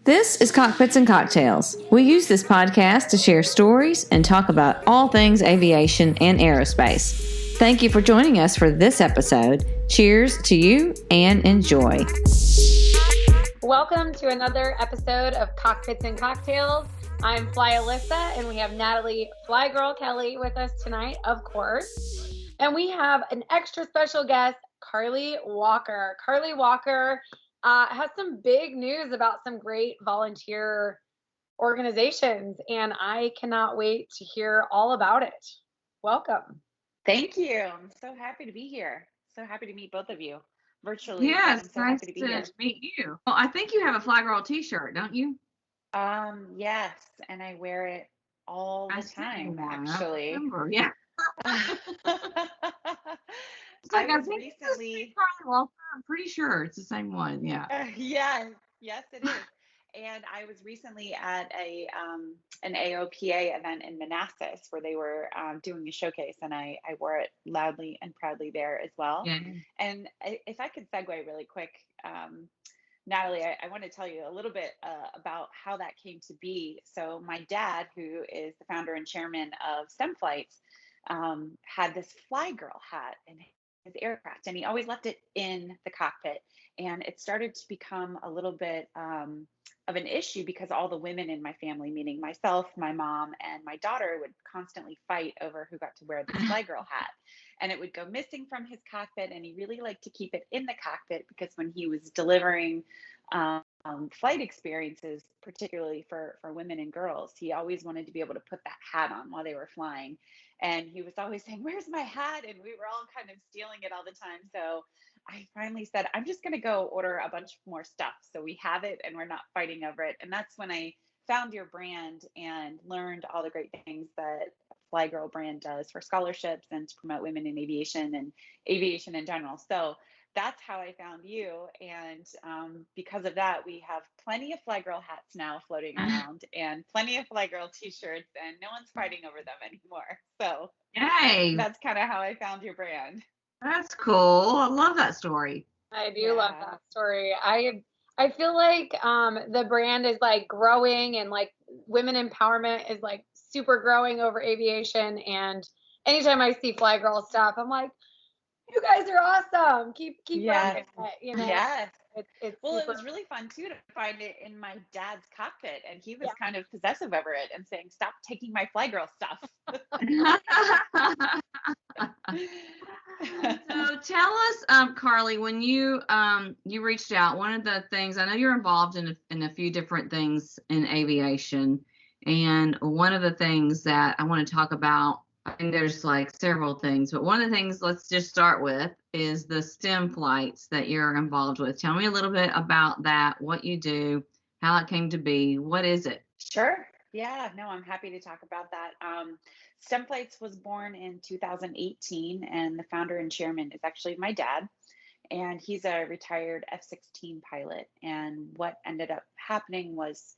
This is Cockpits and Cocktails. We use this podcast to share stories and talk about all things aviation and aerospace. Thank you for joining us for this episode. Cheers to you and enjoy. Welcome to another episode of Cockpits and Cocktails. I'm Fly Alyssa, and we have Natalie flyGIRL Kelley with us tonight, of course. And we have an extra special guest, Carley Walker. Carley Walker has some big news about some great volunteer organizations, and I cannot wait to hear all about it. Welcome. Thank you. I'm so happy to be here. So happy to meet both of you virtually. Yes, I'm so nice happy to be here. meet you. Well, I think you have a flyGIRL t-shirt, don't you? Yes, and I wear it all the time, actually. I remember, yeah. It's like, I think recently, Carley Walker. I'm pretty sure it's the same one. Yeah. Yes, it is. And I was recently at an AOPA event in Manassas where they were doing a showcase, and I wore it loudly and proudly there as well. Yeah. And if I could segue really quick, Natalie, I want to tell you a little bit about how that came to be. So my dad, who is the founder and chairman of STEM Flights, had this flyGIRL hat in his aircraft, and he always left it in the cockpit. And it started to become a little bit of an issue because all the women in my family, meaning myself, my mom, and my daughter, would constantly fight over who got to wear this flyGIRL hat. And it would go missing from his cockpit, and he really liked to keep it in the cockpit because when he was delivering flight experiences, particularly for women and girls, he always wanted to be able to put that hat on while they were flying. And he was always saying, "Where's my hat?" And we were all kind of stealing it all the time. So I finally said, I'm just going to go order a bunch more stuff so we have it and we're not fighting over it. And that's when I found your brand and learned all the great things that flyGIRL brand does for scholarships and to promote women in aviation and aviation in general. So that's how I found you. And because of that, we have plenty of flyGIRL hats now floating around and plenty of flyGIRL t-shirts, and no one's fighting over them anymore. So Yay. That's kind of how I found your brand. That's cool. I love that story. I do love that story. I feel like the brand is like growing, and like women empowerment is like super growing over aviation. And anytime I see flyGIRL stuff, I'm like, you guys are awesome. Keep running it, you know. Yes. It's well, super... it was really fun too to find it in my dad's cockpit, and he was kind of possessive over it and saying, "Stop taking my flyGIRL stuff." So tell us, Carley, when you reached out, one of the things, I know you're involved in a few different things in aviation, and one of the things that I want to talk about, and there's like several things, but one of the things let's just start with is the STEM flights that you're involved with. Tell me a little bit about that, what you do, how it came to be, what is it? Sure. Yeah, no, I'm happy to talk about that. STEM Flights was born in 2018, and the founder and chairman is actually my dad, and he's a retired F-16 pilot. And what ended up happening was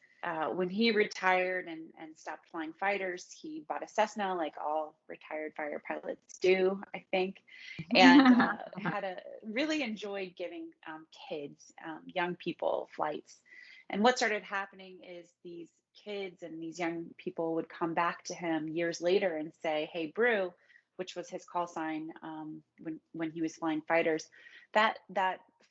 when he retired and stopped flying fighters, he bought a Cessna, like all retired fighter pilots do, I think, and really enjoyed giving kids, young people, flights. And what started happening is these kids and these young people would come back to him years later and say, "Hey, Brew," which was his call sign when he was flying fighters, that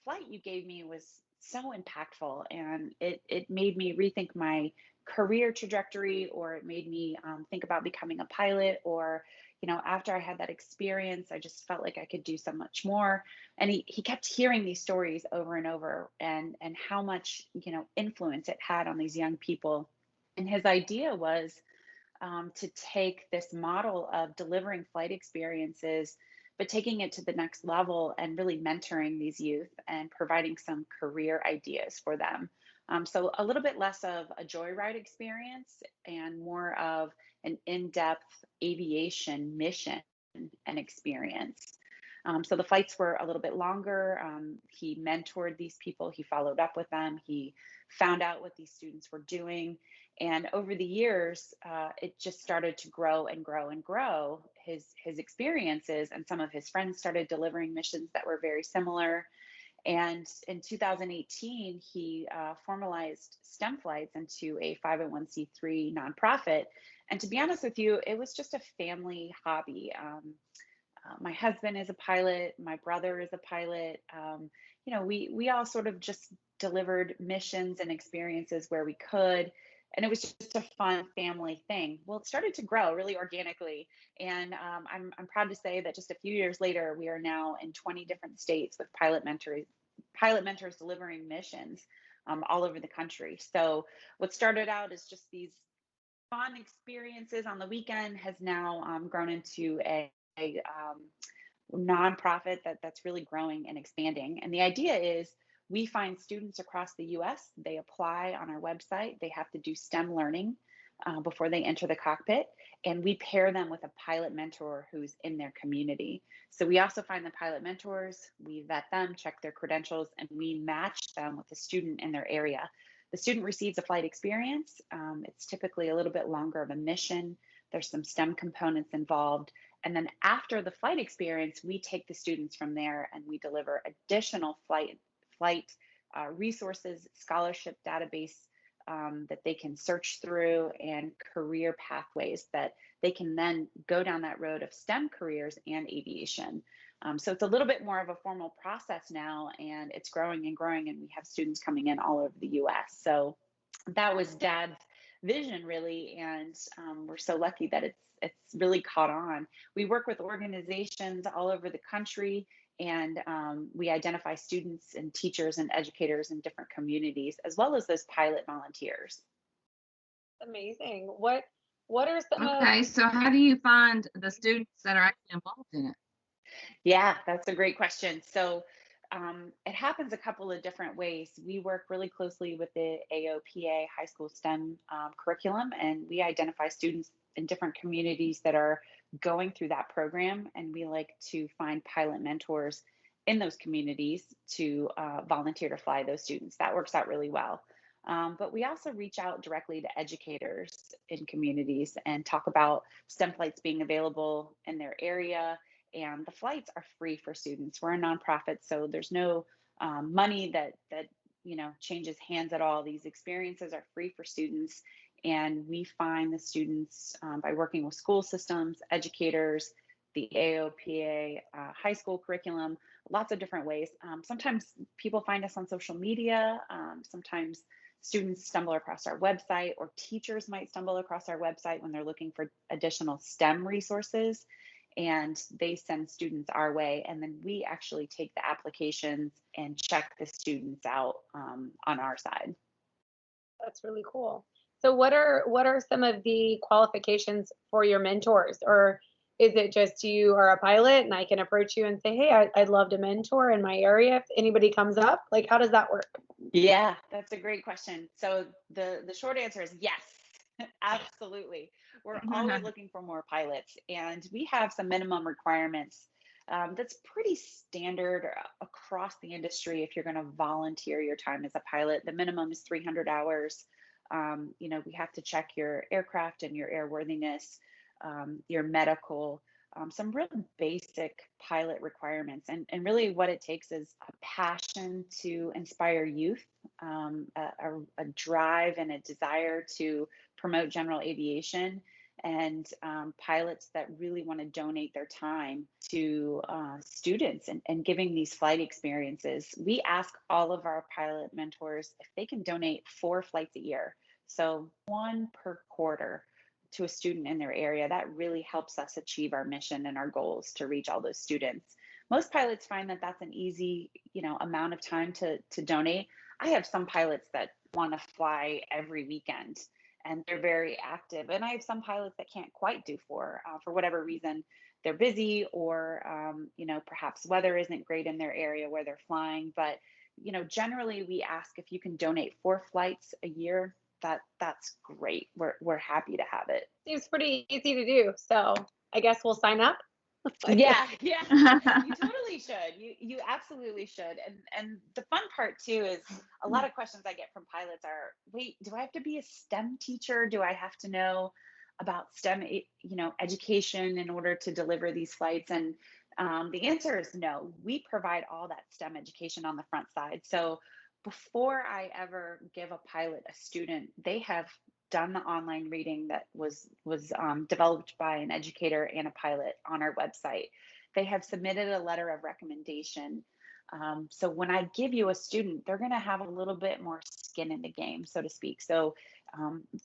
flight you gave me was so impactful, and it made me rethink my career trajectory, or it made me think about becoming a pilot, or after I had that experience, I just felt like I could do so much more. And he kept hearing these stories over and over, and how much influence it had on these young people. And his idea was to take this model of delivering flight experiences, but taking it to the next level and really mentoring these youth and providing some career ideas for them. So a little bit less of a joyride experience and more of an in-depth aviation mission and experience. So the flights were a little bit longer. He mentored these people. He followed up with them. He found out what these students were doing. And over the years, it just started to grow and grow and grow, his experiences. And some of his friends started delivering missions that were very similar. And in 2018, he formalized STEM flights into a 501c3 nonprofit. And to be honest with you, it was just a family hobby. My husband is a pilot. My brother is a pilot. We all sort of just delivered missions and experiences where we could. And it was just a fun family thing. Well, it started to grow really organically. And I'm proud to say that just a few years later, we are now in 20 different states with pilot mentors delivering missions all over the country. So what started out as just these fun experiences on the weekend has now grown into a nonprofit that's really growing and expanding. And the idea is we find students across the US, they apply on our website, they have to do STEM learning before they enter the cockpit, and we pair them with a pilot mentor who's in their community. So we also find the pilot mentors, we vet them, check their credentials, and we match them with a student in their area. The student receives a flight experience. It's typically a little bit longer of a mission. There's some STEM components involved. And then after the flight experience, we take the students from there and we deliver additional flight resources, scholarship database that they can search through, and career pathways that they can then go down that road of STEM careers and aviation. So it's a little bit more of a formal process now, and it's growing and growing, and we have students coming in all over the US. So that was Dad's vision, really, and we're so lucky that it's really caught on. We work with organizations all over the country, and we identify students and teachers and educators in different communities, as well as those pilot volunteers. Amazing. What are some of Okay, so how do you find the students that are actually involved in it? Yeah, that's a great question. So it happens a couple of different ways. We work really closely with the AOPA high school STEM curriculum, and we identify students in different communities that are going through that program. And we like to find pilot mentors in those communities to volunteer to fly those students. That works out really well. But we also reach out directly to educators in communities and talk about STEM flights being available in their area. And the flights are free for students. We're a nonprofit, so there's no money that changes hands at all. These experiences are free for students, and we find the students by working with school systems, educators, the AOPA high school curriculum, lots of different ways. Sometimes people find us on social media. Sometimes students stumble across our website, or teachers might stumble across our website when they're looking for additional STEM resources, and they send students our way, and then we actually take the applications and check the students out on our side. That's really cool. So what are some of the qualifications for your mentors, or is it just you are a pilot and I can approach you and say, hey, I'd love to mentor in my area if anybody comes up? Like, how does that work? Yeah, that's a great question. So the short answer is yes, absolutely. We're always looking for more pilots, and we have some minimum requirements that's pretty standard across the industry. If you're going to volunteer your time as a pilot, the minimum is 300 hours. We have to check your aircraft and your airworthiness, your medical, some real basic pilot requirements. And really what it takes is a passion to inspire youth, a drive and a desire to promote general aviation, and pilots that really want to donate their time to students and giving these flight experiences. We ask all of our pilot mentors if they can donate 4 flights a year, so 1 per quarter, to a student in their area. That really helps us achieve our mission and our goals to reach all those students. Most pilots find that that's an easy, amount of time to donate. I have some pilots that want to fly every weekend, and they're very active. And I have some pilots that can't quite do 4 for whatever reason. They're busy, or perhaps weather isn't great in their area where they're flying. But generally we ask if you can donate 4 flights a year. That's great. We're happy to have it. Seems pretty easy to do. So I guess we'll sign up. Yeah, you totally should. You absolutely should. And the fun part too is a lot of questions I get from pilots are, wait, do I have to be a STEM teacher? Do I have to know about STEM, education in order to deliver these flights? And The answer is no. We provide all that STEM education on the front side. So before I ever give a pilot a student, they have done the online reading that was developed by an educator and a pilot on our website. They have submitted a letter of recommendation. So when I give you a student, they're going to have a little bit more skin in the game, so to speak. So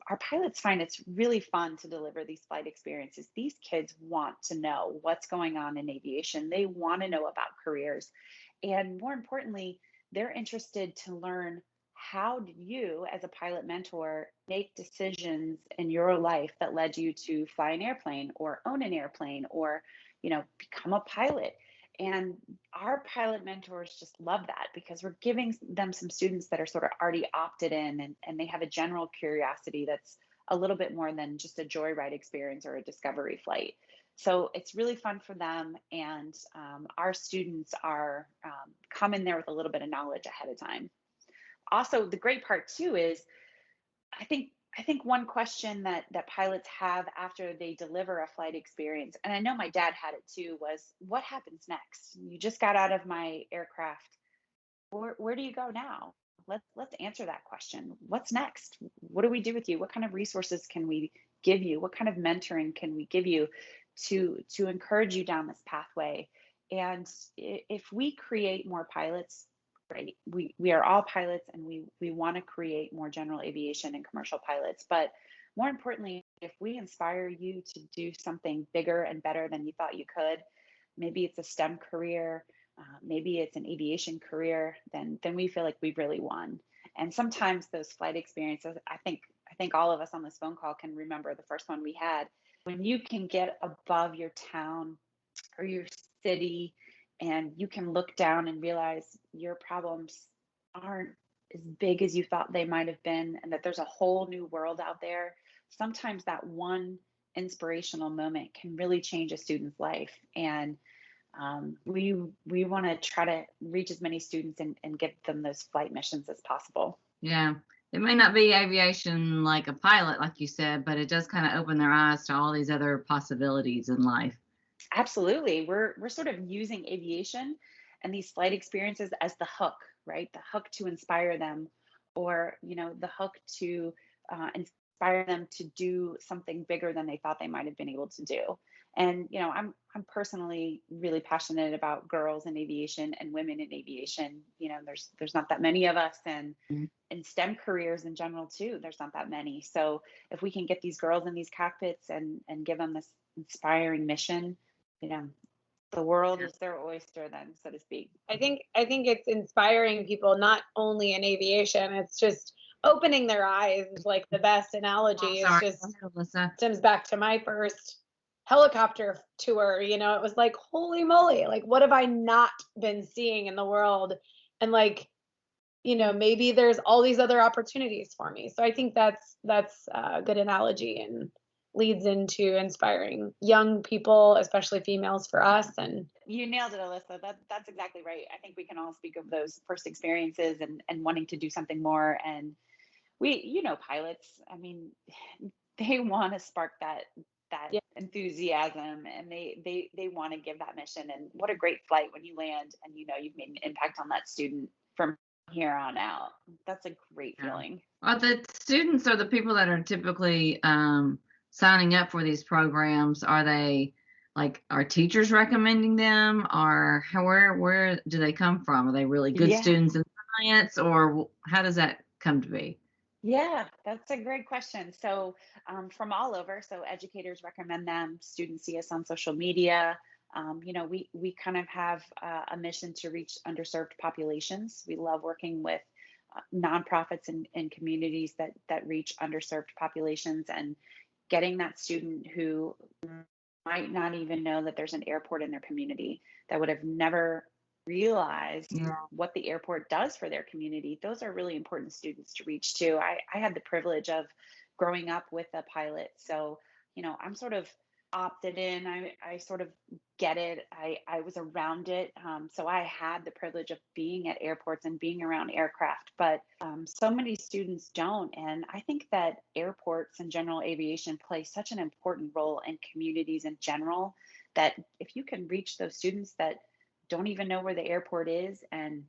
our pilots find it's really fun to deliver these flight experiences. These kids want to know what's going on in aviation. They want to know about careers. And more importantly, they're interested to learn, how do you, as a pilot mentor, make decisions in your life that led you to fly an airplane or own an airplane or, become a pilot. And our pilot mentors just love that, because we're giving them some students that are sort of already opted in, and they have a general curiosity that's a little bit more than just a joyride experience or a discovery flight. So it's really fun for them. And our students are come in there with a little bit of knowledge ahead of time. Also, the great part too is I think one question that pilots have after they deliver a flight experience, and I know my dad had it too, was, what happens next? You just got out of my aircraft. Where do you go now? Let's answer that question. What's next? What do we do with you? What kind of resources can we give you? What kind of mentoring can we give you to encourage you down this pathway? And if we create more pilots, great. We are all pilots, and we want to create more general aviation and commercial pilots. But more importantly, if we inspire you to do something bigger and better than you thought you could, maybe it's a STEM career, maybe it's an aviation career, then we feel like we've really won. And sometimes those flight experiences, I think all of us on this phone call can remember the first one we had. When you can get above your town or your city, and you can look down and realize your problems aren't as big as you thought they might have been, and that there's a whole new world out there. Sometimes that one inspirational moment can really change a student's life. And we want to try to reach as many students and give them those flight missions as possible. Yeah. It may not be aviation like a pilot, like you said, but it does kind of open their eyes to all these other possibilities in life. Absolutely. We're sort of using aviation and these flight experiences as the hook, right? The hook to inspire them, or, the hook to inspire them to do something bigger than they thought they might have been able to do. And, I'm personally really passionate about girls in aviation and women in aviation. There's not that many of us, and in STEM careers in general too, there's not that many. So if we can get these girls in these cockpits and give them this inspiring mission, the world is their oyster then, so to speak. I think it's inspiring people, not only in aviation, it's just opening their eyes. Like the best analogy is just stems back to my first helicopter tour. It was like, holy moly, like what have I not been seeing in the world? And like, maybe there's all these other opportunities for me. So I think that's a good analogy, and leads into inspiring young people, especially females, for us. And you nailed it, Alyssa. That's exactly right. I think we can all speak of those first experiences and wanting to do something more. And we, pilots, I mean, they want to spark that Yeah. enthusiasm, and they want to give that mission. And what a great flight when you land and you've made an impact on that student from here on out. That's a great feeling. Well, the students are the people that are typically signing up for these programs. Are they are teachers recommending them, or where do they come from? Are they really good students in science, or how does that come to be? Yeah, that's a great question. So from all over, so educators recommend them, students see us on social media. We kind of have a mission to reach underserved populations. We love working with nonprofits and communities that reach underserved populations, and getting that student who might not even know that there's an airport in their community, that would have never realized what the airport does for their community. Those are really important students to reach too. I had the privilege of growing up with a pilot. So, I'm sort of opted in. I sort of get it. I was around it. So I had the privilege of being at airports and being around aircraft, but so many students don't. And I think that airports and general aviation play such an important role in communities in general, that if you can reach those students that don't even know where the airport is and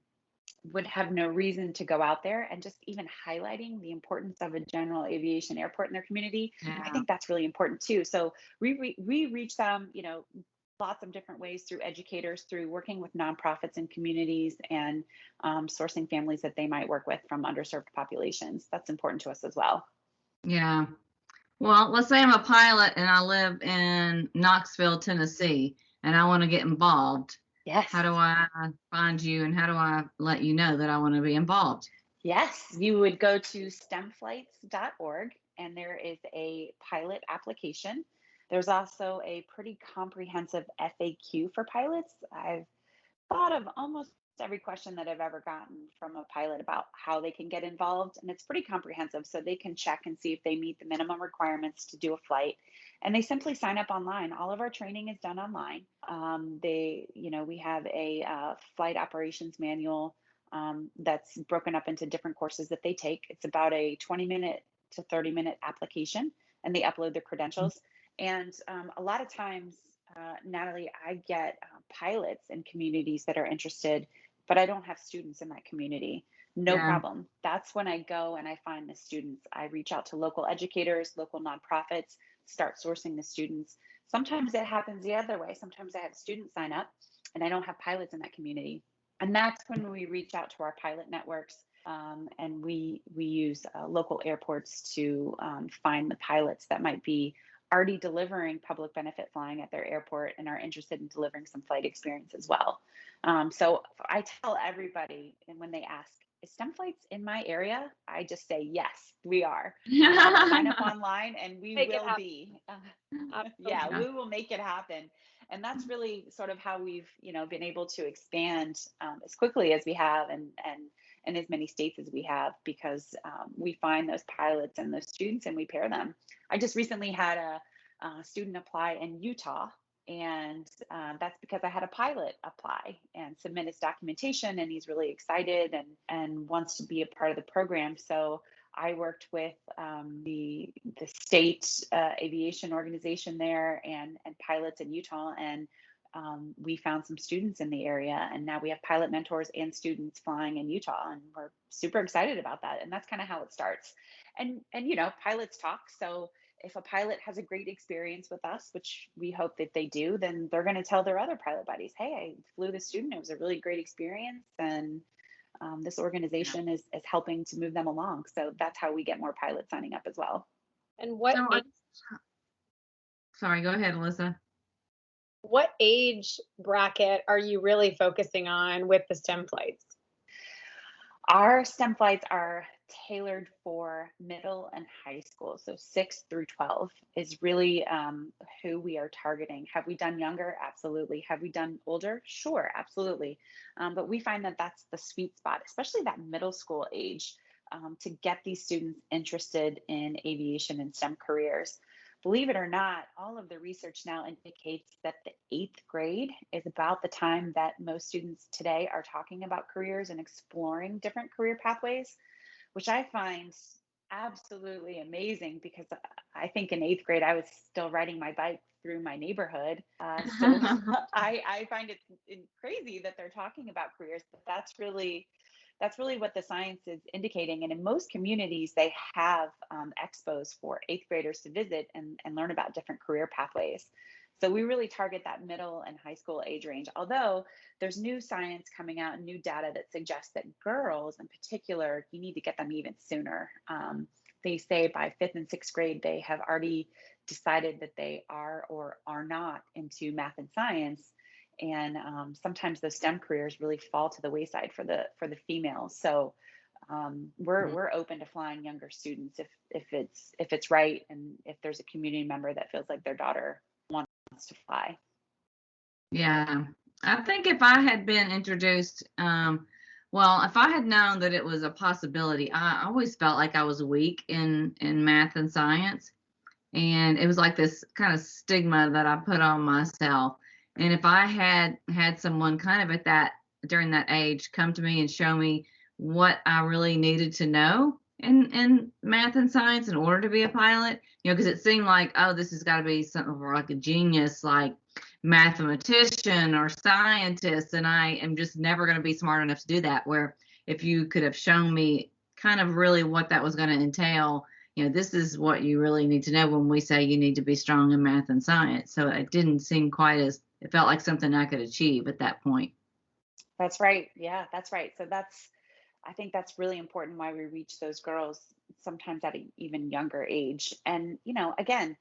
would have no reason to go out there, and just even highlighting the importance of a general aviation airport in their community, I Yeah. think that's really important too. So we reach them, lots of different ways, through educators, through working with nonprofits and communities, and sourcing families that they might work with from underserved populations. That's important to us as well. Yeah. Well, let's say I'm a pilot and I live in Knoxville, Tennessee, and I want to get involved. Yes. How do I find you, and how do I let you know that I want to be involved? Yes, you would go to stemflights.org, and there is a pilot application. There's also a pretty comprehensive FAQ for pilots. I've thought of almost every question that I've ever gotten from a pilot about how they can get involved, and it's pretty comprehensive, so they can check and see if they meet the minimum requirements to do a flight. And they simply sign up online. All of our training is done online. We have a flight operations manual that's broken up into different courses that they take. It's about a 20-minute to 30-minute application, and they upload their credentials. And a lot of times, Natalie, I get pilots in communities that are interested, but I don't have students in that community. No Yeah. problem. That's when I go and I find the students. I reach out to local educators, local nonprofits, start sourcing the students. Sometimes it happens the other way. Sometimes I have students sign up and I don't have pilots in that community. And that's when we reach out to our pilot networks, and we use local airports to find the pilots that might be already delivering public benefit flying at their airport and are interested in delivering some flight experience as well. So I tell everybody, and when they ask, is STEM Flights in my area? I just say, yes, we are. Sign up online and we will be. Yeah, we will make it happen. And that's really sort of how we've, been able to expand as quickly as we have, and as many states as we have, because we find those pilots and those students and we pair them. I just recently had a student apply in Utah, and that's because I had a pilot apply and submit his documentation, and he's really excited and wants to be a part of the program. So I worked with the state aviation organization there and pilots in Utah, and we found some students in the area, and now we have pilot mentors and students flying in Utah, and we're super excited about that. And that's kind of how it starts. And pilots talk. So if a pilot has a great experience with us, which we hope that they do, then they're going to tell their other pilot buddies, hey, I flew the student. It was a really great experience. And this organization is helping to move them along. So that's how we get more pilots signing up as well. And Sorry, go ahead, Alyssa. What age bracket are you really focusing on with the STEM flights? Our STEM flights are tailored for middle and high school. So 6 through 12 is really who we are targeting. Have we done younger? Absolutely. Have we done older? Sure, absolutely. But we find that that's the sweet spot, especially that middle school age, to get these students interested in aviation and STEM careers. Believe it or not, all of the research now indicates that the 8th grade is about the time that most students today are talking about careers and exploring different career pathways, which I find absolutely amazing, because I think in 8th grade, I was still riding my bike through my neighborhood. So I find it crazy that they're talking about careers, but that's really what the science is indicating. And in most communities, they have expos for 8th graders to visit and learn about different career pathways. So we really target that middle and high school age range, although there's new science coming out and new data that suggests that girls in particular, you need to get them even sooner. They say by 5th and 6th grade, they have already decided that they are or are not into math and science. And sometimes those STEM careers really fall to the wayside for the females. So we're open to flying younger students if it's right, and if there's a community member that feels like their daughter wants to fly. Yeah, I think if I had been introduced, if I had known that it was a possibility, I always felt like I was weak in math and science, and it was like this kind of stigma that I put on myself. And if I had someone kind of during that age come to me and show me what I really needed to know in math and science in order to be a pilot, because it seemed like, oh, this has got to be something for like a genius, like mathematician or scientist, and I am just never going to be smart enough to do that. Where if you could have shown me kind of really what that was going to entail, this is what you really need to know when we say you need to be strong in math and science. So it didn't seem quite as, it felt like something I could achieve at that point. That's right. Yeah, that's right. So I think that's really important why we reach those girls sometimes at an even younger age. And, again,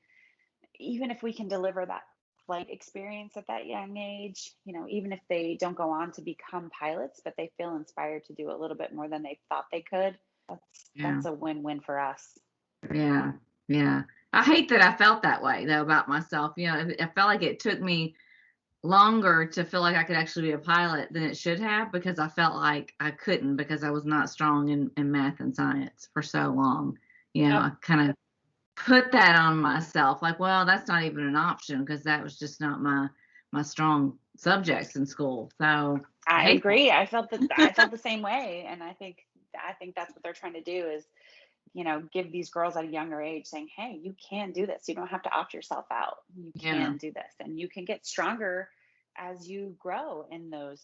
even if we can deliver that flight experience at that young age, even if they don't go on to become pilots, but they feel inspired to do a little bit more than they thought they could, that's a win-win for us. Yeah. Yeah. I hate that I felt that way though about myself. I felt like it took me longer to feel like I could actually be a pilot than it should have, because I felt like I couldn't because I was not strong in math and science for so long. I kind of put that on myself, like, well, that's not even an option because that was just not my strong subjects in school. So I agree. I felt the same way, and I think that's what they're trying to do is, give these girls at a younger age saying, hey, you can do this. You don't have to opt yourself out. You can do this, and you can get stronger as you grow in those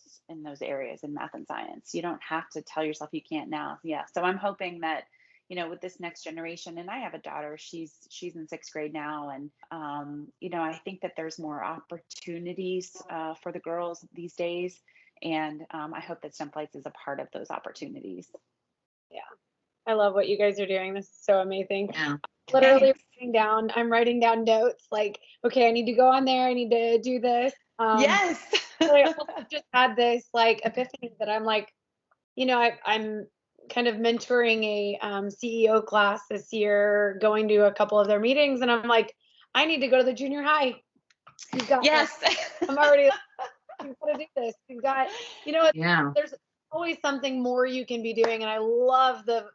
areas in math and science. You don't have to tell yourself you can't now. Yeah. So I'm hoping that, with this next generation, and I have a daughter, she's in 6th grade now. And, I think that there's more opportunities for the girls these days. And I hope that STEM Flights is a part of those opportunities. Yeah. I love what you guys are doing. This is so amazing. Yeah. Literally I'm writing down notes like, okay, I need to go on there. I need to do this. Yes. I also just had this like epiphany that I'm like, I'm kind of mentoring a CEO class this year, going to a couple of their meetings, and I'm like, I need to go to the junior high. You've got yes. I'm already you've got to do this. You've got, Yeah. there's always something more you can be doing, and I love the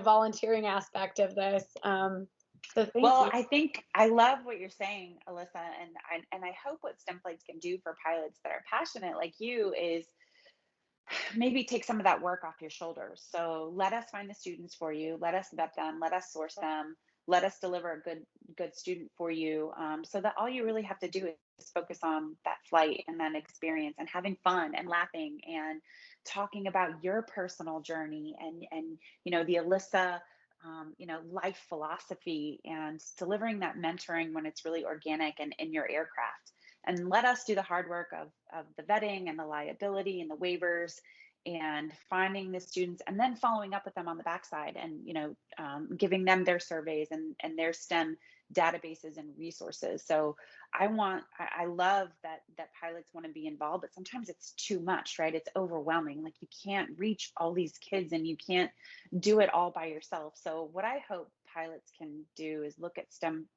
volunteering aspect of this. So thank you. I think I love what you're saying, Alyssa, and I hope what STEM Flights can do for pilots that are passionate like you is maybe take some of that work off your shoulders. So let us find the students for you. Let us vet them. Let us source them. Let us deliver a good student for you. So that all you really have to do is focus on that flight and that experience and having fun and laughing and talking about your personal journey and the Alyssa life philosophy, and delivering that mentoring when it's really organic and in your aircraft. And let us do the hard work of the vetting and the liability and the waivers and finding the students and then following up with them on the backside and, giving them their surveys and their STEM databases and resources. So I love that pilots want to be involved, but sometimes it's too much, right? It's overwhelming. Like you can't reach all these kids and you can't do it all by yourself. So what I hope pilots can do is look at STEM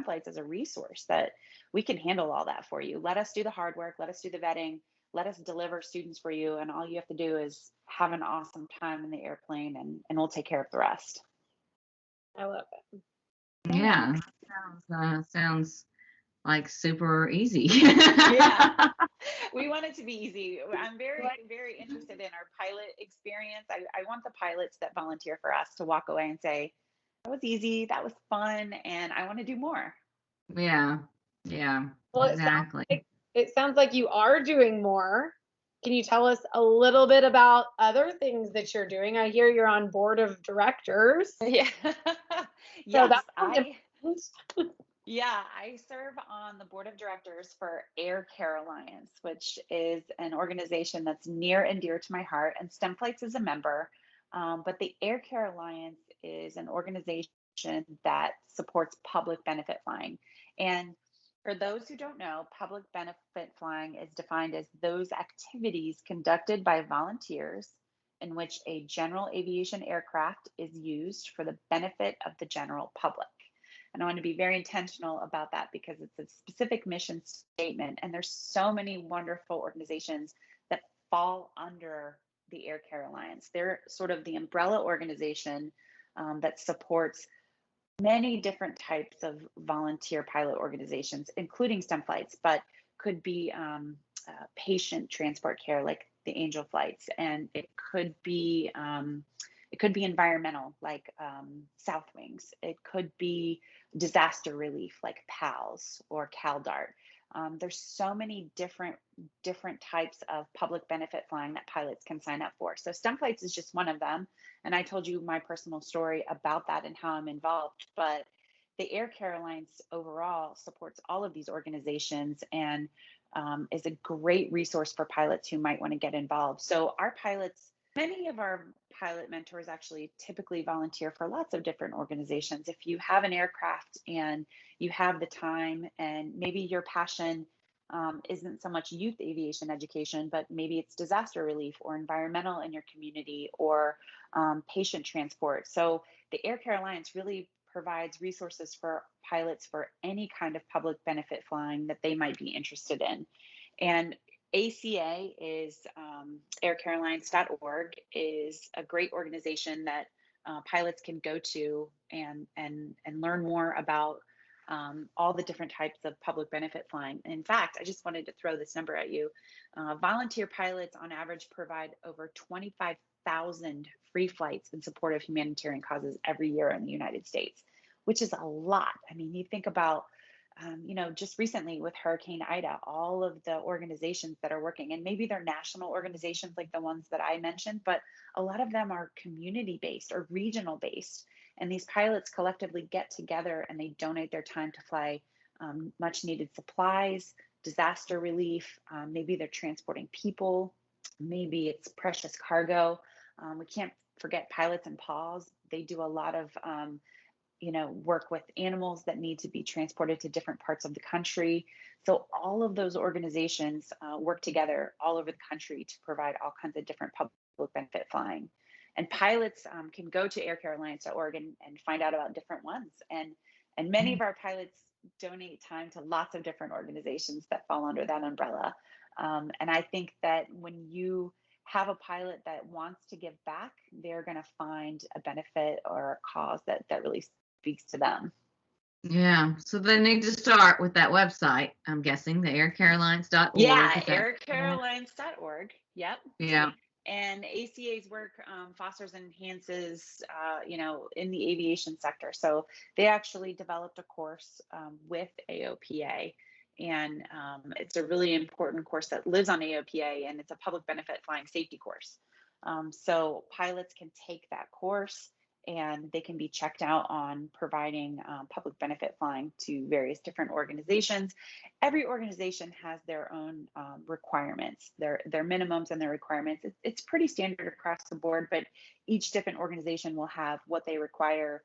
Flights as a resource that we can handle all that for you. Let us do the hard work. Let us do the vetting. Let us deliver students for you. And all you have to do is have an awesome time in the airplane and we'll take care of the rest. I love it. Yeah. Sounds like super easy. Yeah. We want it to be easy. I'm very, very interested in our pilot experience. I want the pilots that volunteer for us to walk away and say, that was easy, that was fun, and I want to do more. Yeah. Yeah. Well, Exactly. It sounds like you are doing more. Can you tell us a little bit about other things that you're doing? I hear you're on board of directors. Yeah. So Yes, I serve on the board of directors for Air Care Alliance, which is an organization that's near and dear to my heart, and STEM Flights is a member. But the Air Care Alliance is an organization that supports public benefit flying. And for those who don't know, public benefit flying is defined as those activities conducted by volunteers in which a general aviation aircraft is used for the benefit of the general public. And I want to be very intentional about that because it's a specific mission statement. And there's so many wonderful organizations that fall under the Air Care Alliance. They're sort of the umbrella organization that supports many different types of volunteer pilot organizations, including STEM Flights, but could be patient transport care like the Angel Flights, and it could be environmental like South Wings. It could be disaster relief like PALS or CalDART. There's so many different types of public benefit flying that pilots can sign up for. So STEM flights is just one of them. And I told you my personal story about that and how I'm involved. But the Air Care Alliance overall supports all of these organizations and is a great resource for pilots who might want to get involved. So our pilots, many of our pilot mentors actually typically volunteer for lots of different organizations. If you have an aircraft and you have the time, and maybe your passion isn't so much youth aviation education, but maybe it's disaster relief or environmental in your community or patient transport. So the Air Care Alliance really provides resources for pilots for any kind of public benefit flying that they might be interested in. And ACA is aircarealliance.org is a great organization that pilots can go to and learn more about all the different types of public benefit flying. In fact, I just wanted to throw this number at you. Volunteer pilots on average provide over 25,000 free flights in support of humanitarian causes every year in the United States, which is a lot. I mean, you think about just recently with Hurricane Ida, all of the organizations that are working, and maybe they're national organizations like the ones that I mentioned, but a lot of them are community based or regional based. And these pilots collectively get together and they donate their time to fly much needed supplies, disaster relief. Maybe they're transporting people. Maybe it's precious cargo. We can't forget pilots and paws. They do a lot of work with animals that need to be transported to different parts of the country. So all of those organizations work together all over the country to provide all kinds of different public benefit flying. And pilots can go to aircarealliance.org and find out about different ones. And many of our pilots donate time to lots of different organizations that fall under that umbrella. And I think that when you have a pilot that wants to give back, they're going to find a benefit or a cause that really speaks to them. Yeah. So they need to start with that website, I'm guessing, the aircarealliance.org. Yeah, aircarealliance.org. Yep. Yeah. And ACA's work fosters and enhances, in the aviation sector. So they actually developed a course with AOPA. And it's a really important course that lives on AOPA, and it's a public benefit flying safety course. So pilots can take that course and they can be checked out on providing public benefit flying to various different organizations. Every organization has their own requirements, their minimums and their requirements. It's pretty standard across the board, but each different organization will have what they require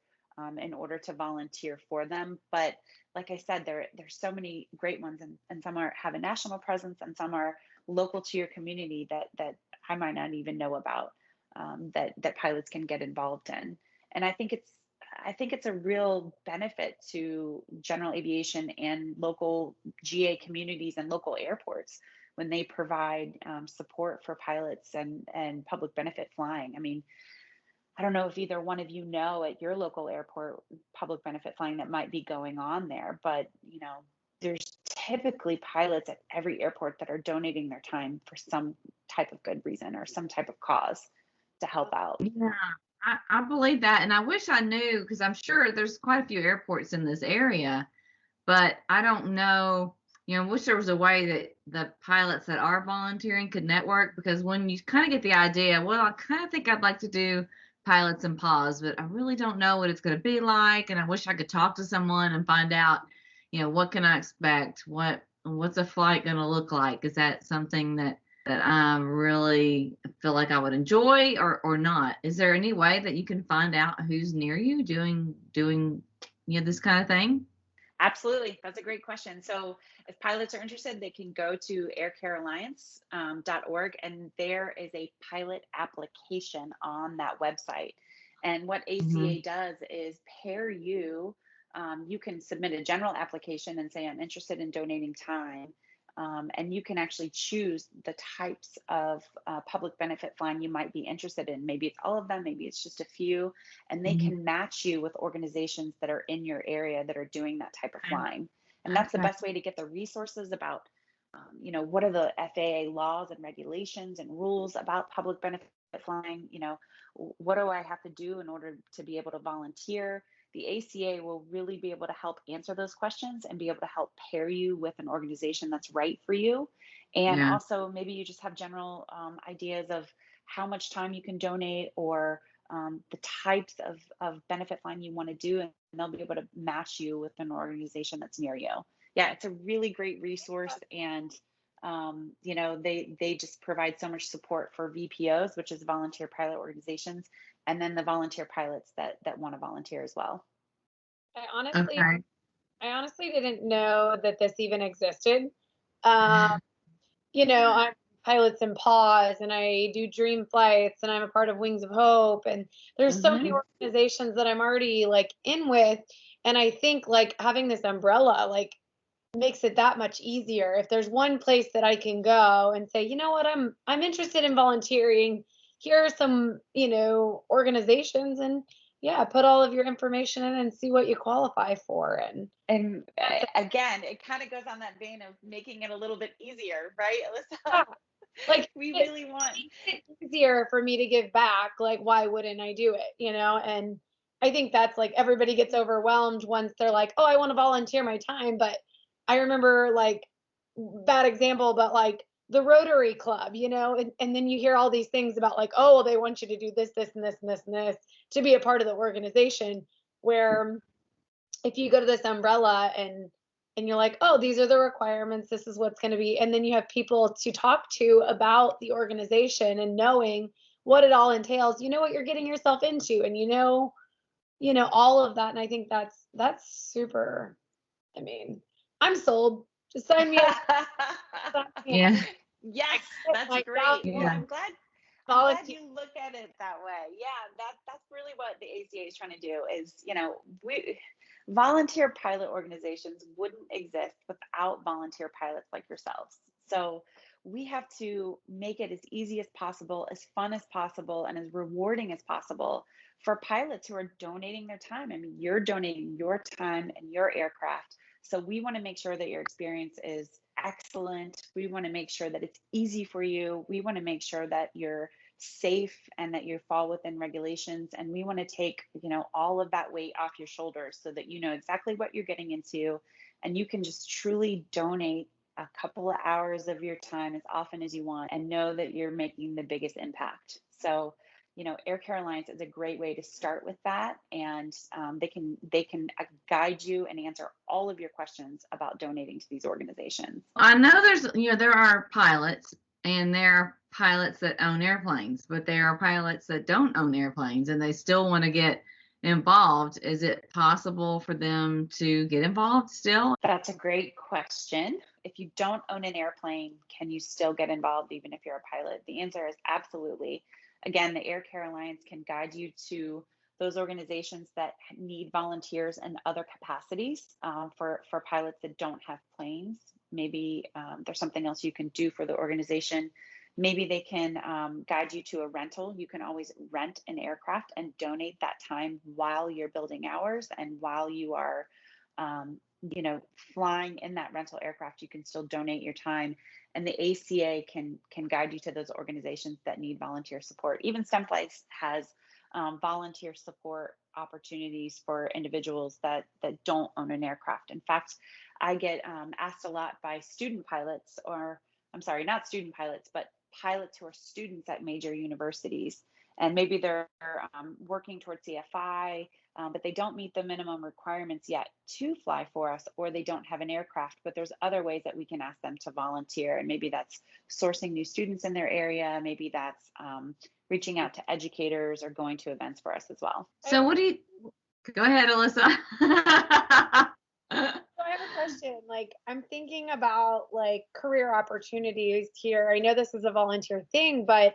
in order to volunteer for them. But like I said, there's so many great ones, and some have a national presence, and some are local to your community that I might not even know about, that pilots can get involved in. And I think it's a real benefit to general aviation and local GA communities and local airports when they provide support for pilots and public benefit flying. I mean, I don't know if either one of you know at your local airport public benefit flying that might be going on there, but there's typically pilots at every airport that are donating their time for some type of good reason or some type of cause to help out. Yeah. I believe that, and I wish I knew, because I'm sure there's quite a few airports in this area, but I don't know. I wish there was a way that the pilots that are volunteering could network, because when you kind of get the idea, well, I kind of think I'd like to do pilots and paws, but I really don't know what it's going to be like, and I wish I could talk to someone and find out, what can I expect? What's a flight going to look like? Is that something that I really feel like I would enjoy or not? Is there any way that you can find out who's near you doing this kind of thing? Absolutely. That's a great question. So if pilots are interested, they can go to aircarealliance.org, and there is a pilot application on that website. And what ACA does is pair you. You can submit a general application and say, I'm interested in donating time. And you can actually choose the types of public benefit flying you might be interested in. Maybe it's all of them, maybe it's just a few, and they can match you with organizations that are in your area that are doing that type of flying. And that's the best way to get the resources about, what are the FAA laws and regulations and rules about public benefit flying? What do I have to do in order to be able to volunteer? the ACA will really be able to help answer those questions and be able to help pair you with an organization that's right for you. And Yeah. also, maybe you just have general ideas of how much time you can donate, or the types of benefit flying you want to do, and they'll be able to match you with an organization that's near you. Yeah, it's a really great resource. And they just provide so much support for VPOs, which is volunteer pilot organizations, and then the volunteer pilots that want to volunteer as well. I honestly, Okay. I honestly didn't know that this even existed. Um, I'm Pilots in Pause, and I do Dream Flights, and I'm a part of Wings of Hope, and there's so many Mhm. organizations that I'm already like in with, and I think like having this umbrella like makes it that much easier. If there's one place that I can go and say, you know what, I'm interested in volunteering. Here are some, organizations, and yeah, put all of your information in and see what you qualify for. And That's again, it kind of goes on that vein of making it a little bit easier, right, yeah, Alyssa? like We it really want. makes it easier for me to give back. Like, why wouldn't I do it? And I think that's like everybody gets overwhelmed once they're like, oh, I want to volunteer my time. But I remember like bad example, but like the Rotary Club, and then you hear all these things about like, oh, well, they want you to do this, this, and this, and this, and this to be a part of the organization. Where if you go to this umbrella and you're like, oh, these are the requirements, this is what's going to be, and then you have people to talk to about the organization and knowing what it all entails, you know what you're getting yourself into, and all of that. And I think that's super. I mean, I'm sold. Just sign me up. Sign me up. Yeah. Yes, I that's quit great. Well, Yeah. I'm glad you look at it that way. Yeah, that's really what the ACA is trying to do. Is we volunteer pilot organizations wouldn't exist without volunteer pilots like yourselves. So we have to make it as easy as possible, as fun as possible, and as rewarding as possible for pilots who are donating their time. I mean, you're donating your time and your aircraft. So we want to make sure that your experience is excellent. We want to make sure that it's easy for you. We want to make sure that you're safe and that you fall within regulations. And we want to take, all of that weight off your shoulders so that you know exactly what you're getting into, and you can just truly donate a couple of hours of your time as often as you want and know that you're making the biggest impact. So, Air Care Alliance is a great way to start with that, and they can guide you and answer all of your questions about donating to these organizations. I know there are pilots, and there are pilots that own airplanes, but there are pilots that don't own airplanes and they still want to get involved. Is it possible for them to get involved still? That's a great question. If you don't own an airplane, can you still get involved even if you're a pilot? The answer is absolutely. Again, the Air Care Alliance can guide you to those organizations that need volunteers in other capacities, for pilots that don't have planes. Maybe there's something else you can do for the organization. Maybe they can guide you to a rental. You can always rent an aircraft and donate that time while you're building hours, and while you are flying in that rental aircraft, you can still donate your time. And the ACA can guide you to those organizations that need volunteer support. Even STEM Flights has volunteer support opportunities for individuals that don't own an aircraft. In fact, I get asked a lot by student pilots, or I'm sorry, not student pilots, but pilots who are students at major universities. And maybe they're working towards CFI, but they don't meet the minimum requirements yet to fly for us, or they don't have an aircraft. But there's other ways that we can ask them to volunteer. And maybe that's sourcing new students in their area. Maybe that's reaching out to educators or going to events for us as well. So go ahead, Alyssa. So I have a question. Like, I'm thinking about like career opportunities here. I know this is a volunteer thing, but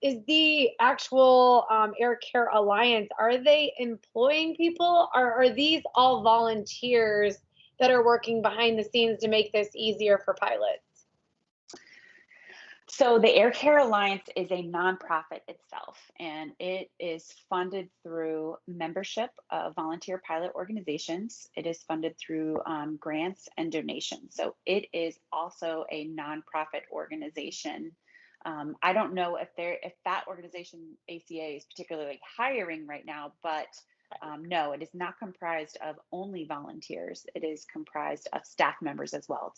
is the actual Air Care Alliance, are they employing people, or are these all volunteers that are working behind the scenes to make this easier for pilots? So the Air Care Alliance is a nonprofit itself, and it is funded through membership of volunteer pilot organizations. It is funded through grants and donations. So it is also a nonprofit organization. I don't know if that organization ACA is particularly hiring right now, but No, it is not comprised of only volunteers. It is comprised of staff members as well.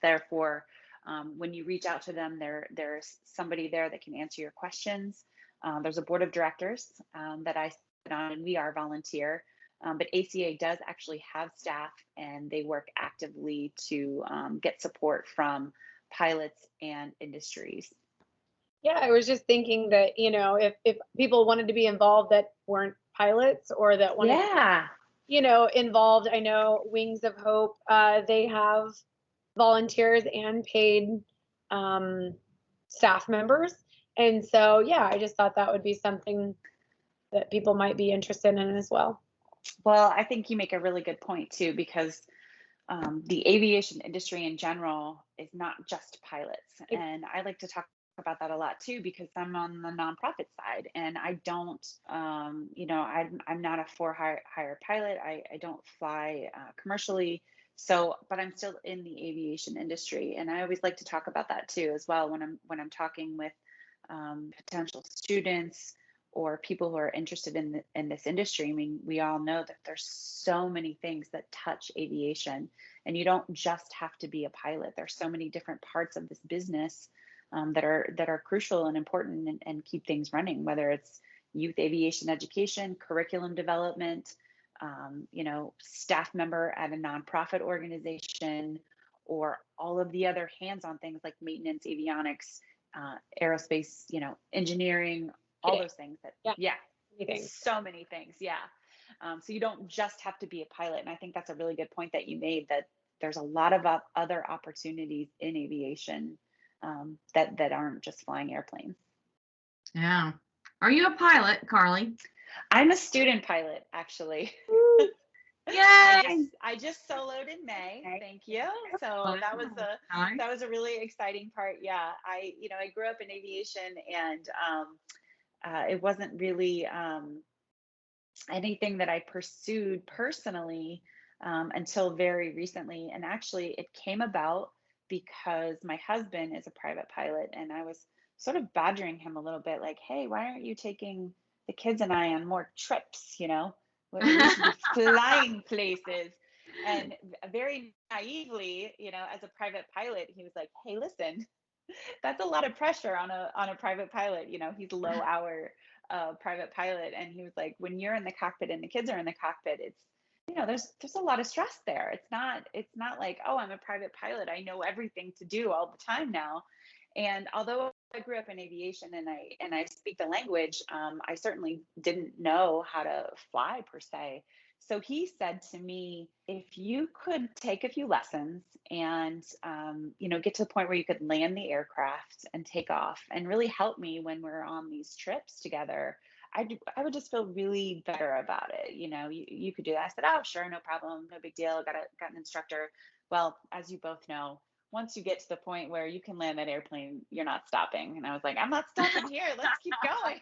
Therefore, when you reach out to them, there's somebody there that can answer your questions. There's a board of directors that I sit on, and we are volunteer. But ACA does actually have staff, and they work actively to get support from pilots and industries. Yeah, I was just thinking that, if people wanted to be involved that weren't pilots or that wanted Yeah. involved, I know Wings of Hope, they have volunteers and paid staff members. And so, yeah, I just thought that would be something that people might be interested in as well. Well, I think you make a really good point too, because the aviation industry in general is not just pilots. And I like to talk about that a lot too, because I'm on the nonprofit side, and I don't, I'm not a for-hire pilot. I don't fly commercially. So, but I'm still in the aviation industry. And I always like to talk about that too, as well, when I'm talking with potential students or people who are interested in this industry. I mean, we all know that there's so many things that touch aviation, and you don't just have to be a pilot. There's so many different parts of this business that are crucial and important, and keep things running, whether it's youth aviation education, curriculum development, staff member at a nonprofit organization, or all of the other hands-on things like maintenance, avionics, aerospace, engineering, all those things so many things. Yeah. So you don't just have to be a pilot. And I think that's a really good point that you made, that there's a lot of other opportunities in aviation that aren't just flying airplanes. Yeah. Are you a pilot, Carley? I'm a student pilot, actually. Yay! I just soloed in May. Thank you. So that was a really exciting part. Yeah. I grew up in aviation, and it wasn't really anything that I pursued personally until very recently. And actually, it came about because my husband is a private pilot, and I was sort of badgering him a little bit, like, hey, why aren't you taking the kids and I on more trips? We should be flying places. And very naively, as a private pilot, he was like, hey, listen, that's a lot of pressure on a private pilot. He's low hour private pilot, and he was like, when you're in the cockpit and the kids are in the cockpit, it's there's a lot of stress there. It's not like, oh, I'm a private pilot, I know everything to do all the time now. And although I grew up in aviation and I speak the language, I certainly didn't know how to fly per se. So he said to me, if you could take a few lessons and, get to the point where you could land the aircraft and take off and really help me when we're on these trips together, I would just feel really better about it. You could do that. I said, oh, sure, no problem. No big deal. Got an instructor. Well, as you both know, once you get to the point where you can land that airplane, you're not stopping. And I was like, I'm not stopping here. Let's keep going.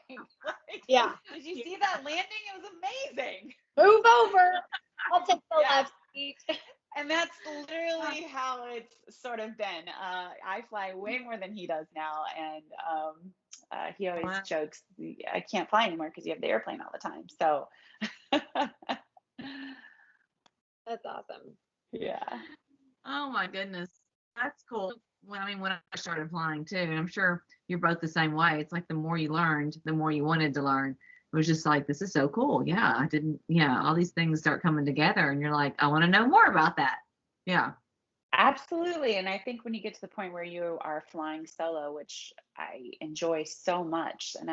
Yeah. Did you see that landing? It was amazing. Move over. I'll take the left seat. And that's literally how it's sort of been. I fly way more than he does now. And he always jokes, I can't fly anymore because you have the airplane all the time. So that's awesome. Yeah. Oh my goodness. That's cool. When I started flying too, and I'm sure you're both the same way. It's like the more you learned, the more you wanted to learn. It was just like, this is so cool. Yeah, all these things start coming together, and you're like, I want to know more about that. Yeah. Absolutely. And I think when you get to the point where you are flying solo, which I enjoy so much, and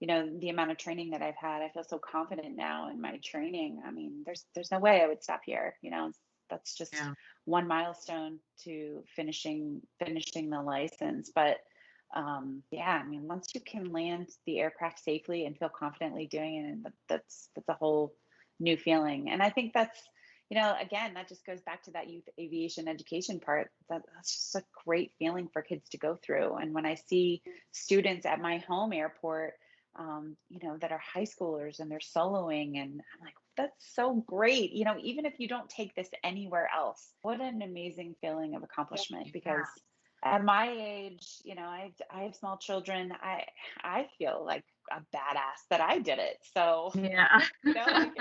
the amount of training that I've had, I feel so confident now in my training. I mean, there's no way I would stop here. That's just one milestone to finishing the license. But once you can land the aircraft safely and feel confidently doing it, that's a whole new feeling. And I think that's, again, that just goes back to that youth aviation education part. That's just a great feeling for kids to go through. And when I see students at my home airport, that are high schoolers and they're soloing, and I'm like, that's so great. Even if you don't take this anywhere else, what an amazing feeling of accomplishment. Because at my age, I have small children. I feel like a badass that I did it. So, Yeah. like,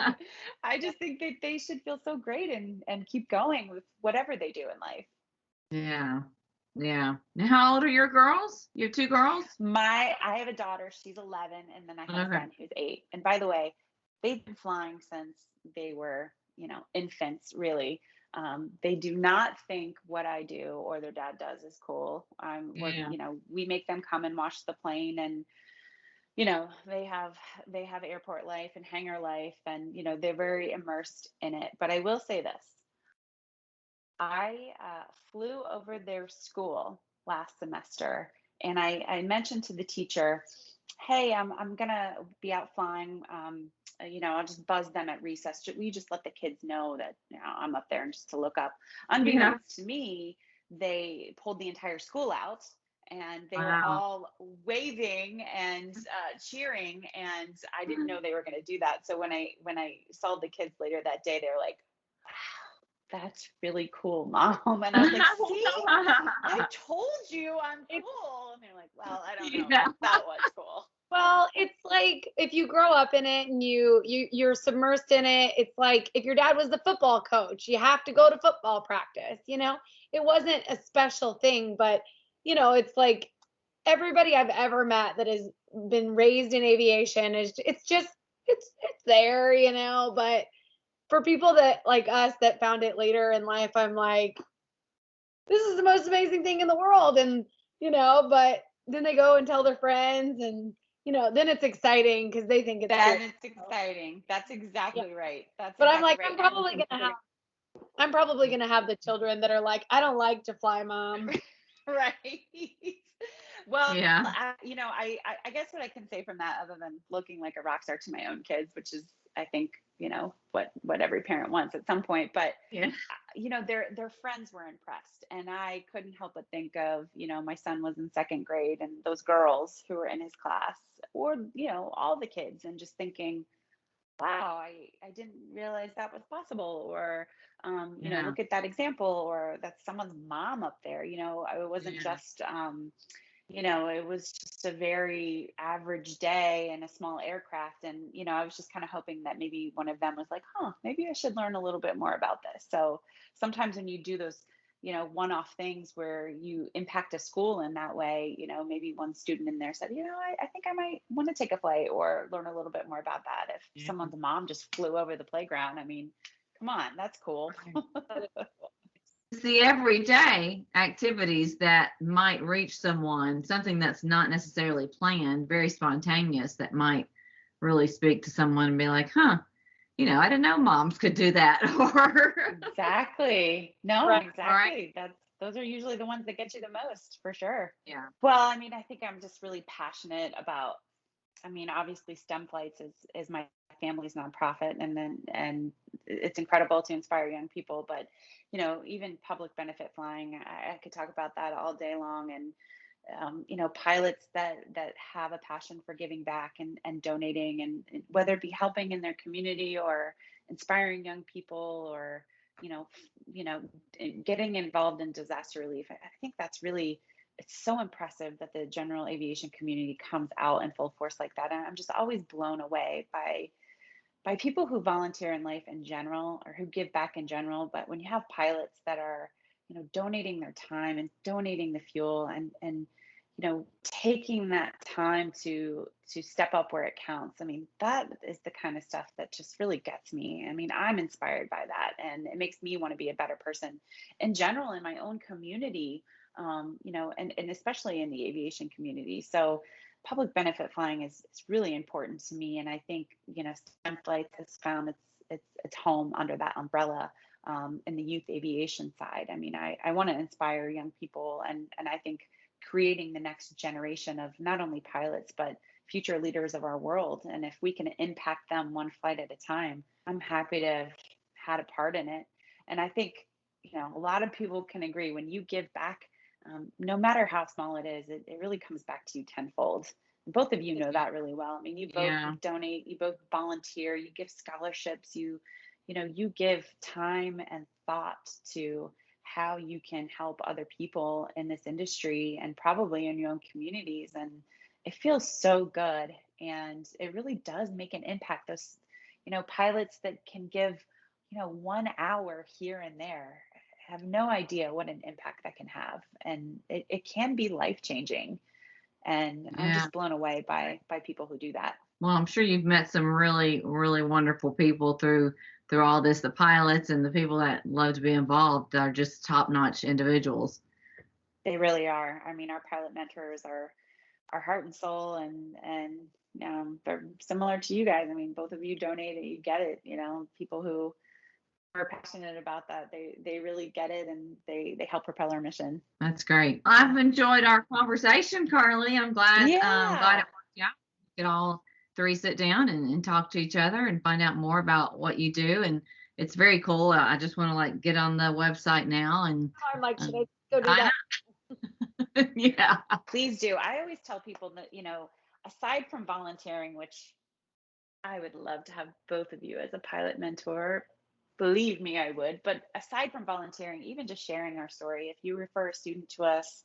I just think that they should feel so great and keep going with whatever they do in life. Yeah. Yeah. Now, how old are your girls? You have two girls? I have a daughter, she's 11, and then I have a Okay. son who's 8. And by the way, they've been flying since they were, infants, really. They do not think what I do or their dad does is cool. Yeah. We make them come and watch the plane, and they have airport life and hangar life, and they're very immersed in it. But I will say this: I flew over their school last semester, and I mentioned to the teacher, "Hey, I'm gonna be out flying. I'll just buzz them at recess. Will you just let the kids know that I'm up there and just to look up?" Yeah. Unbeknownst to me, they pulled the entire school out, and they were Wow. all waving and cheering, and I didn't know they were going to do that. So when I saw the kids later that day, they were like, "That's really cool, Mom." And I was like, "See, I told you I'm cool." And they're like, "Well, I don't know Yeah. if that was cool." Well, it's like if you grow up in it and you're submersed in it, it's like if your dad was the football coach, you have to go to football practice, you know? It wasn't a special thing, but it's like everybody I've ever met that has been raised in aviation is it's there, but for people that like us that found it later in life, I'm like, this is the most amazing thing in the world. And, but then they go and tell their friends and, then it's exciting because they think it's cool. Then it's exciting. That's Yeah. exactly right. That's But I'm exactly like, right. I'm probably gonna have the children that are like, I don't like to fly, Mom. Right. Well, Yeah. I guess what I can say from that, other than looking like a rock star to my own kids, which is, I think, what every parent wants at some point. But Yeah. their friends were impressed, and I couldn't help but think of, my son was in second grade, and those girls who were in his class, or all the kids, and just thinking, wow, I didn't realize that was possible. Or, Yeah. look at that example, or that's someone's mom up there. It wasn't Yeah. just, it was just a very average day in a small aircraft. And, I was just kind of hoping that maybe one of them was like, huh, maybe I should learn a little bit more about this. So sometimes when you do those, one-off things where you impact a school in that way, maybe one student in there said, I think I might want to take a flight or learn a little bit more about that. If Yeah. someone's mom just flew over the playground, I mean, come on, that's cool. See everyday activities that might reach someone, something that's not necessarily planned, very spontaneous, that might really speak to someone and be like, huh, I didn't know moms could do that. Or Exactly. No, Right. right. exactly. Those are usually the ones that get you the most, for sure. Yeah. Well, I mean, I think I'm just really passionate about, I mean, obviously STEM Flights is my family's nonprofit, and it's incredible to inspire young people. But even public benefit flying, I could talk about that all day long. And pilots that have a passion for giving back and donating, and whether it be helping in their community or inspiring young people, or you know getting involved in disaster relief. I think that's really, it's so impressive that the general aviation community comes out in full force like that. And I'm just always blown away by people who volunteer in life in general, or who give back in general. But when you have pilots that are, donating their time and donating the fuel, and taking that time to step up where it counts. I mean, that is the kind of stuff that just really gets me. I mean, I'm inspired by that, and it makes me want to be a better person in general in my own community, and especially in the aviation community. So public benefit flying is really important to me. And I think, STEM Flights has found its home under that umbrella, in the youth aviation side. I mean, I want to inspire young people, and I think creating the next generation of not only pilots, but future leaders of our world. And if we can impact them one flight at a time, I'm happy to have had a part in it. And I think, a lot of people can agree, when you give back, no matter how small it is, it really comes back to you tenfold. Both of you know that really well. I mean, you both Yeah. donate, you both volunteer, you give scholarships, you give time and thought to how you can help other people in this industry, and probably in your own communities. And it feels so good. And it really does make an impact. Those, pilots that can give, 1 hour here and there have no idea what an impact that can have. And it can be life-changing. And I'm Yeah. just blown away by people who do that. Well, I'm sure you've met some really, really wonderful people through all this. The pilots and the people that love to be involved are just top-notch individuals. They really are. I mean, our pilot mentors are our heart and soul, and they're similar to you guys. I mean, both of you donate it, you get it. People who are passionate about that, they really get it, and they help propel our mission. That's great. I've enjoyed our conversation, Carley. I'm glad glad it worked out. We could all three sit down and talk to each other and find out more about what you do, and it's very cool. I just want to get on the website now, and I'm like, should I go do that? Yeah, please do. I always tell people that, aside from volunteering, which I would love to have both of you as a pilot mentor, believe me, I would. But aside from volunteering, even just sharing our story, if you refer a student to us,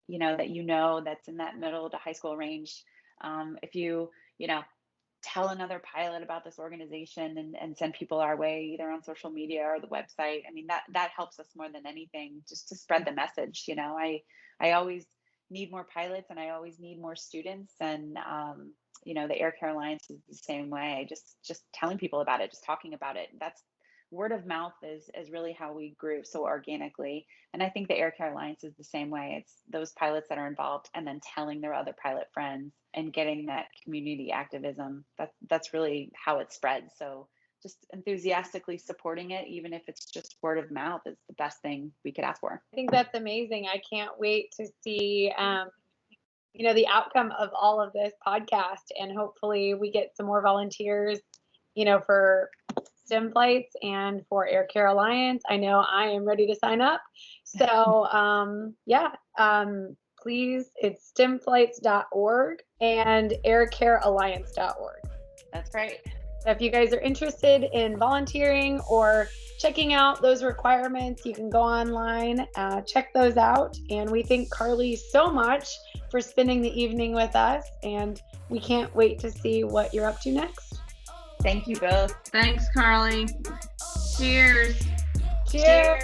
that that's in that middle to high school range, if you, tell another pilot about this organization and send people our way, either on social media or the website. I mean, that helps us more than anything, just to spread the message. I always need more pilots, and I always need more students. And, the Air Care Alliance is the same way, just telling people about it, just talking about it. That's word of mouth is really how we grew so organically. And I think the Air Care Alliance is the same way. It's those pilots that are involved and then telling their other pilot friends and getting that community activism. That's really how it spreads. So just enthusiastically supporting it, even if it's just word of mouth, is the best thing we could ask for. I think that's amazing. I can't wait to see the outcome of all of this podcast, and hopefully we get some more volunteers for STEM flights and for Air Care Alliance. I know I am ready to sign up. So please, it's stemflights.org and aircarealliance.org. That's right. So if you guys are interested in volunteering or checking out those requirements, you can go online, check those out. And we thank Carley so much for spending the evening with us, and we can't wait to see what you're up to next. Thank you both. Thanks, Carley. Cheers. Cheers.